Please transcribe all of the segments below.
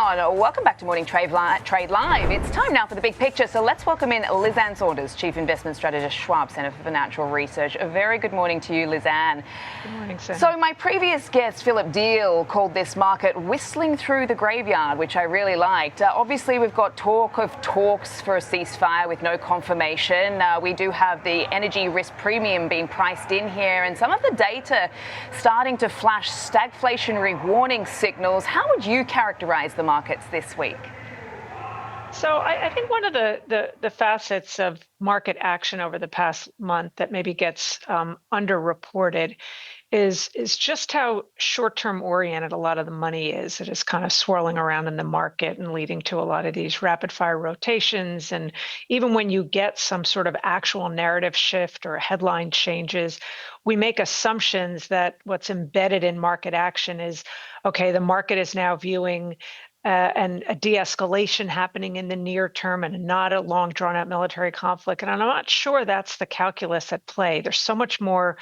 Welcome back to Morning Trade Live. It's time now for the big picture. So let's welcome in Ann Sonders, Chief Investment Strategist, Schwab Center for Financial Research. A very good morning to you, Ann. Good morning, Sam. So my previous guest, Philip Deal, called this market whistling through the graveyard, which I really liked. Obviously, we've got talk of talks for a ceasefire with no confirmation. We do have the energy risk premium being priced in here, and some of the data starting to flash stagflationary warning signals. How would you characterize the markets this week? So I think one of the facets of market action over the past month that maybe gets underreported is just how short-term oriented a lot of the money is. It is kind of swirling around in the market and leading to a lot of these rapid-fire rotations. And even when you get some sort of actual narrative shift or headline changes, we make assumptions that what's embedded in market action is, okay, the market is now viewing and a de-escalation happening in the near term and not a long drawn-out military conflict. And I'm not sure that's the calculus at play. There's so much more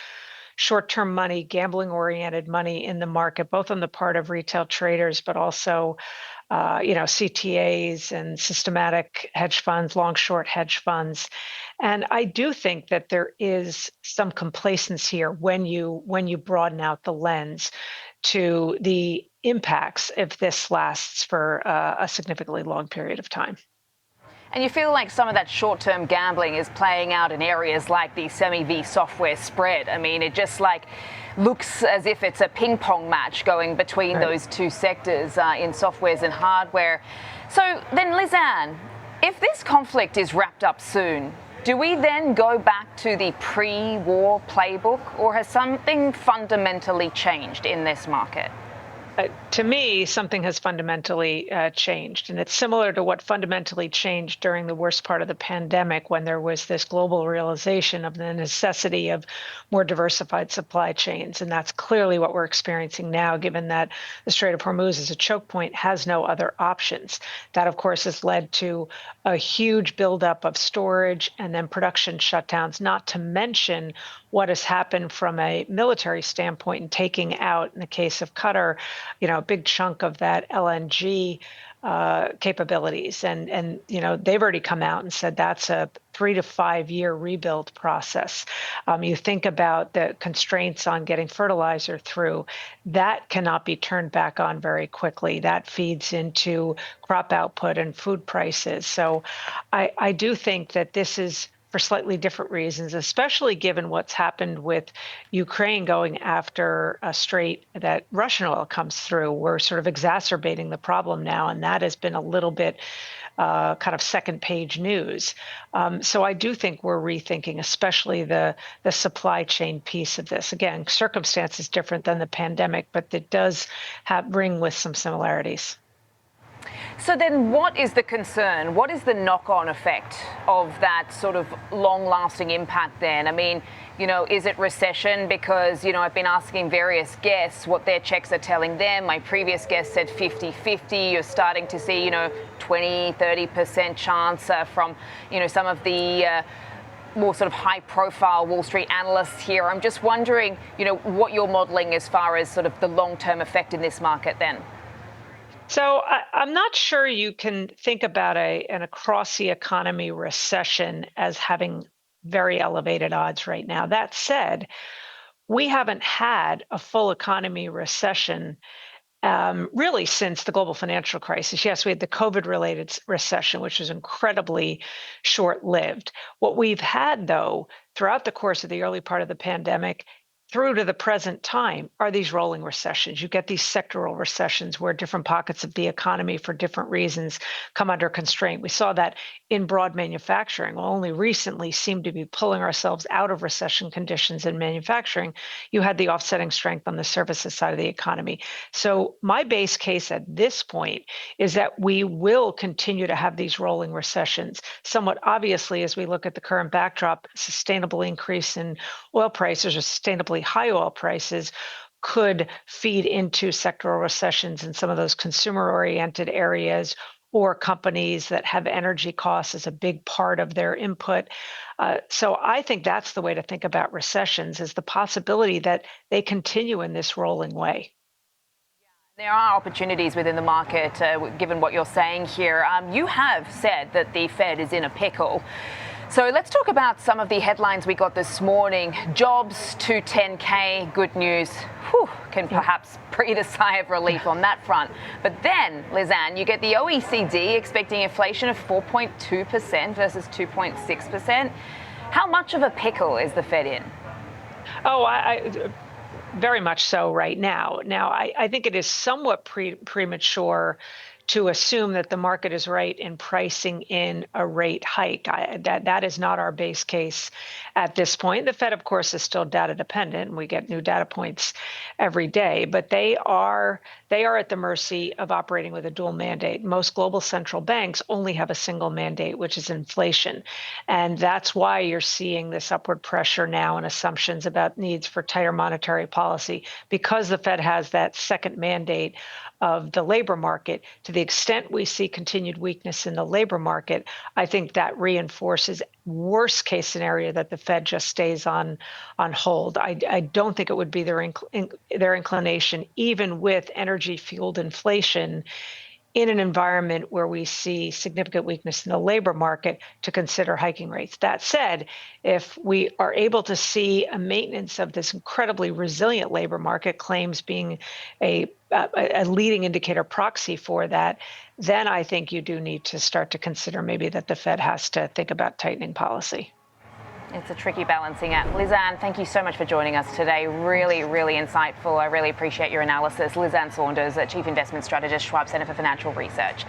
short-term money, gambling-oriented money in the market, both on the part of retail traders, but also, CTAs and systematic hedge funds, long-short hedge funds. And I do think that there is some complacency here when you broaden out the lens to the impacts if this lasts for a significantly long period of time. And you feel like some of that short-term gambling is playing out in areas like the semi-V software spread. I mean, it just looks as if it's a ping pong match going between those two sectors in softwares and hardware. So then, Ann, if this conflict is wrapped up soon, do we then go back to the pre-war playbook, or has something fundamentally changed in this market? To me, something has fundamentally changed, and it's similar to what fundamentally changed during the worst part of the pandemic, when there was this global realization of the necessity of more diversified supply chains. And that's clearly what we're experiencing now, given that the Strait of Hormuz as a choke point has no other options. That, of course, has led to a huge buildup of storage and then production shutdowns, not to mention what has happened from a military standpoint in taking out, in the case of Qatar, a big chunk of that LNG capabilities. And they've already come out and said that's a 3 to 5 year rebuild process. You think about the constraints on getting fertilizer through, that cannot be turned back on very quickly. That feeds into crop output and food prices. So I do think that this is for slightly different reasons, especially given what's happened with Ukraine going after a strait that Russian oil comes through. We're sort of exacerbating the problem now, and that has been a little bit kind of second page news. So I do think we're rethinking, especially the supply chain piece of this. Again, circumstances different than the pandemic, but it does bring with some similarities. So then what is the concern? What is the knock-on effect of that sort of long-lasting impact then? I mean, is it recession? Because, I've been asking various guests what their checks are telling them. My previous guest said 50-50. You're starting to see, 20, 30% chance from, some of the more sort of high-profile Wall Street analysts here. I'm just wondering, what you're modeling as far as sort of the long-term effect in this market then. So I'm not sure you can think about an across the economy recession as having very elevated odds right now. That said, we haven't had a full economy recession really since the global financial crisis. Yes, we had the COVID-related recession, which was incredibly short-lived. What we've had, though, throughout the course of the early part of the pandemic through to the present time are these rolling recessions. You get these sectoral recessions where different pockets of the economy for different reasons come under constraint. We saw that in broad manufacturing. We'll only recently seem to be pulling ourselves out of recession conditions in manufacturing. You had the offsetting strength on the services side of the economy. So my base case at this point is that we will continue to have these rolling recessions. Somewhat obviously, as we look at the current backdrop, sustainable increase in oil prices or sustainably high oil prices could feed into sectoral recessions in some of those consumer-oriented areas or companies that have energy costs as a big part of their input. So I think that's the way to think about recessions, is the possibility that they continue in this rolling way. There are opportunities within the market, given what you're saying here. You have said that the Fed is in a pickle. So let's talk about some of the headlines we got this morning. Jobs to 10K, good news. Whew, can perhaps breathe a sigh of relief on that front. But then, Lizanne, you get the OECD expecting inflation of 4.2% versus 2.6%. How much of a pickle is the Fed in? Oh, very much so right now. Now, I think it is somewhat premature to assume that the market is right in pricing in a rate hike. That is not our base case at this point. The Fed, of course, is still data dependent, and we get new data points every day, but they are at the mercy of operating with a dual mandate. Most global central banks only have a single mandate, which is inflation. And that's why you're seeing this upward pressure now and assumptions about needs for tighter monetary policy, because the Fed has that second mandate of the labor market. To the extent we see continued weakness in the labor market, I think that reinforces worst case scenario that the Fed just stays on hold. I don't think it would be their inclination, even with energy fueled inflation, in an environment where we see significant weakness in the labor market, to consider hiking rates. That said, if we are able to see a maintenance of this incredibly resilient labor market, claims being a leading indicator proxy for that, then I think you do need to start to consider maybe that the Fed has to think about tightening policy. It's a tricky balancing act. Lizanne, thank you so much for joining us today. Really, really insightful. I really appreciate your analysis. Ann Sonders, Chief Investment Strategist, Schwab Center for Financial Research.